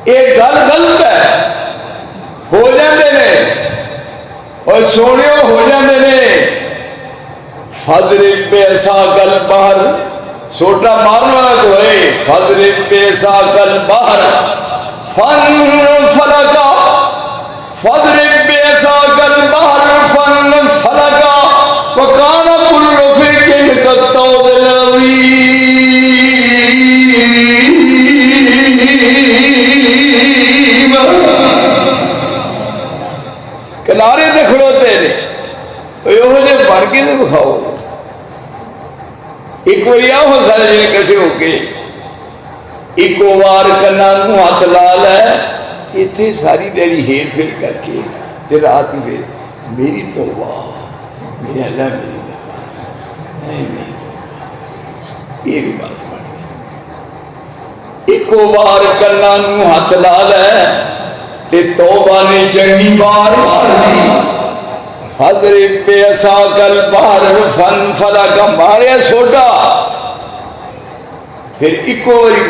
یہ گل غلط ہے، ہو جاندے نے اور سونیو ہو جاندے نے۔ فضرب بعصاک البحر، سوٹا مارنے والا تو ہے، فضرب بعصاک البحر فانفلق، فضرب بعصاک البحر فانفلق وكان كل فرق كالطود العظيم۔ کنارے تے کھڑوتے نے یہ جے بن کے تے بکھاؤ۔ ایک باری آؤ سارے جنے کٹھے ہو کے ایک وار کنا نو ہاتھ لا لے، اتنے ساری دیری ہیر پھیر کر کے تے رات میں میری توبہ، میرے اللہ میری توبہ، میری توبہ، یہ بھی بات پڑھ ایک وار کنا نو ہاتھ لا لے تے توبہ نے چنگی بار مار دی۔ فضرب بعصاک البحر فانفلق، مارے سوٹا پھر ایک